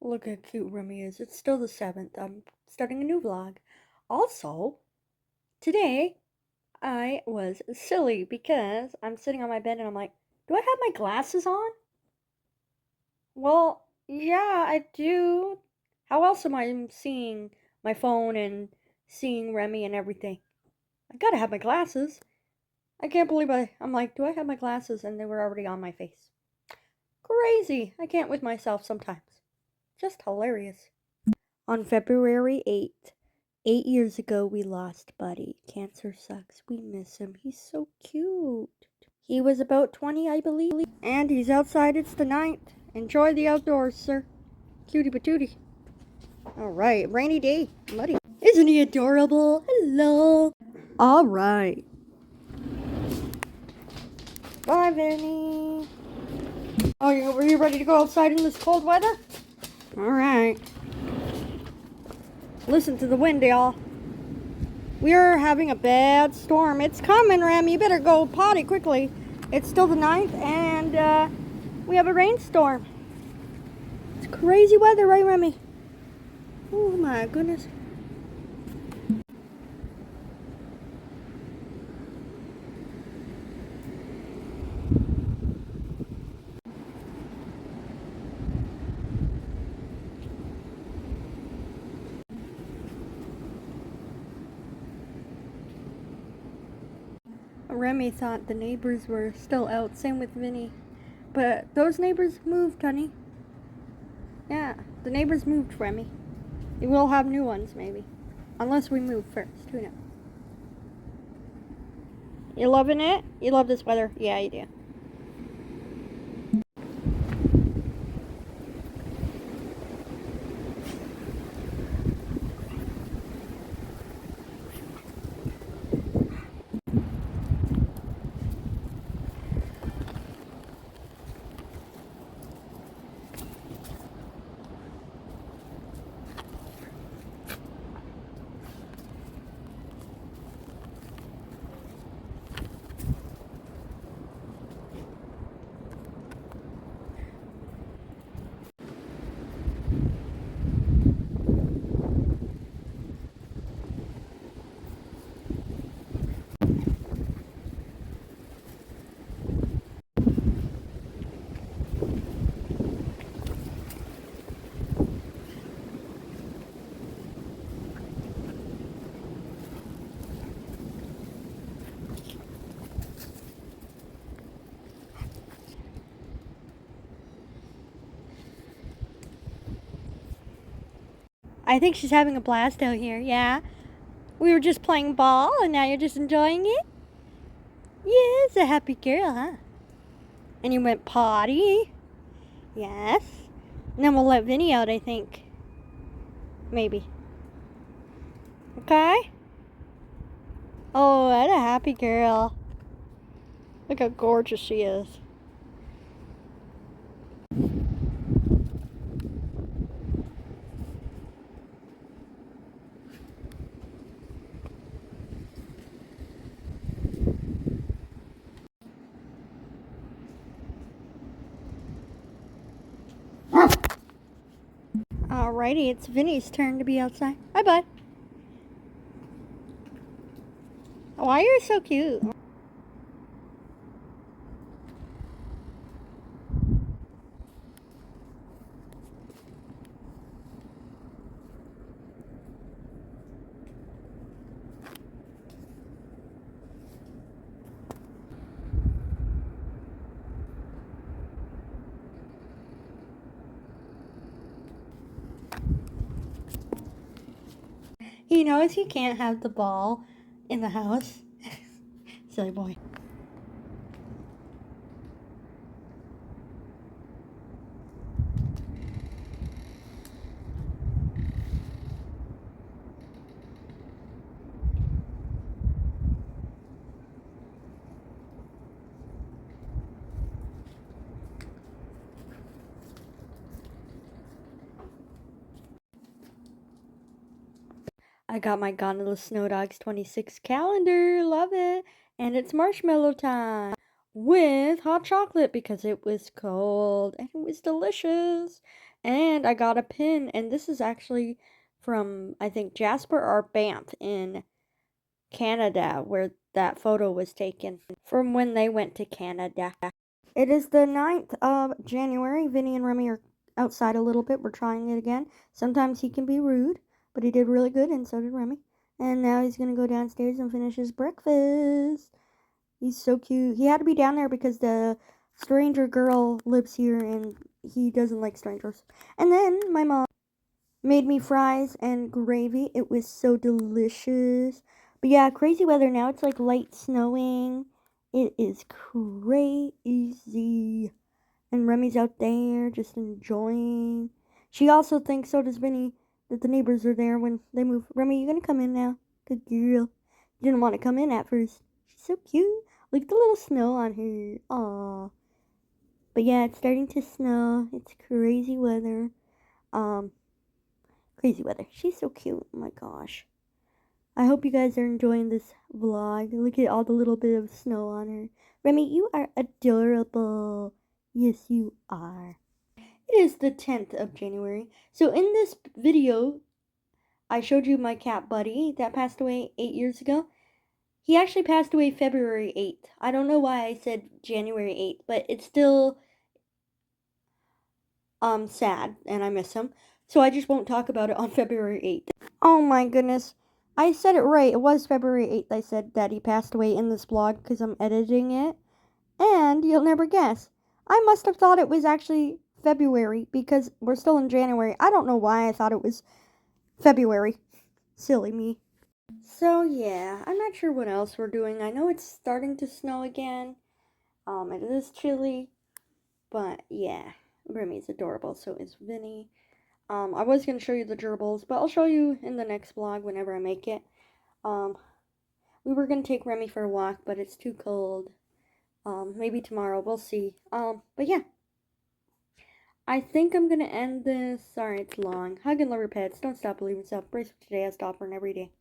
Look how cute Remy is. It's still the 7th. I'm starting a new vlog. Also, today I was silly because I'm sitting on my bed and I'm like, do I have my glasses on? Well, yeah, I do. How else am I seeing my phone and seeing Remy and everything? I gotta have my glasses. I can't believe I'm like, do I have my glasses? And they were already on my face. Crazy. I can't with myself sometimes. Just hilarious. On February 8th, 8 years ago, we lost Buddy. Cancer sucks. We miss him. He's so cute. He was about 20, I believe. And he's outside. It's the 9th. Enjoy the outdoors, sir. Cutie patootie. Alright, rainy day. Muddy. Isn't he adorable? Hello. Alright. Bye, Vinny. Oh, were you ready to go outside in this cold weather? Alright. Listen to the wind, y'all. We're having a bad storm. It's coming, Rem. You better go potty quickly. It's still the 9th, and we have a rainstorm. It's crazy weather, right, Remy? Oh, my goodness. Remy thought the neighbors were still out. Same with Vinny. But those neighbors moved, honey. Yeah, the neighbors moved, Remy. We will have new ones, maybe. Unless we move first. Who knows? You loving it? You love this weather? Yeah, you do. I think she's having a blast out here, yeah. We were just playing ball, and now you're just enjoying it? Yes, a happy girl, huh? And you went potty? Yes. And then we'll let Vinny out, I think. Maybe. Okay? Oh, what a happy girl. Look how gorgeous she is. Alrighty, it's Vinny's turn to be outside. Hi, bud. Why are you so cute? He knows he can't have the ball in the house. Silly boy. I got my Gone to the Snow Dogs 26 calendar. Love it. And it's marshmallow time with hot chocolate because it was cold and it was delicious. And I got a pin, and this is actually from, I think, Jasper or Banff in Canada, where that photo was taken from when they went to Canada. It is the 9th of January. Vinny and Remy are outside a little bit. We're trying it again. Sometimes he can be rude, but he did really good, and so did Remy. And now he's going to go downstairs and finish his breakfast. He's so cute. He had to be down there because the stranger girl lives here, and he doesn't like strangers. And then my mom made me fries and gravy. It was so delicious. But yeah, crazy weather now. It's like light snowing. It is crazy. And Remy's out there just enjoying. She also thinks, so does Vinny, that the neighbors are there when they move. Remy, you gonna come in now? Good girl. You didn't want to come in at first. She's so cute. Look at the little snow on her. Aww. But yeah, it's starting to snow. It's crazy weather. Crazy weather. She's so cute. Oh my gosh. I hope you guys are enjoying this vlog. Look at all the little bit of snow on her. Remy, you are adorable. Yes, you are. It is the 10th of January. So in this video, I showed you my cat Buddy that passed away 8 years ago. He actually passed away February 8th. I don't know why I said January 8th, but it's still sad and I miss him. So I just won't talk about it on February 8th. Oh my goodness. I said it right. It was February 8th. I said that he passed away in this vlog because I'm editing it. And you'll never guess. I must have thought it was actually February because we're still in January. I don't know why I thought it was February. Silly me. So yeah, I'm not sure what else we're doing. I know it's starting to snow again. It is chilly. But yeah, Remy's adorable. So is Vinny. I was going to show you the gerbils, but I'll show you in the next vlog whenever I make it. We were going to take Remy for a walk, but it's too cold. Maybe tomorrow, we'll see. But yeah. I think I'm going to end this. Sorry, it's long. Hug and love your pets. Don't stop believing yourself. Brace for today. I stop for every day.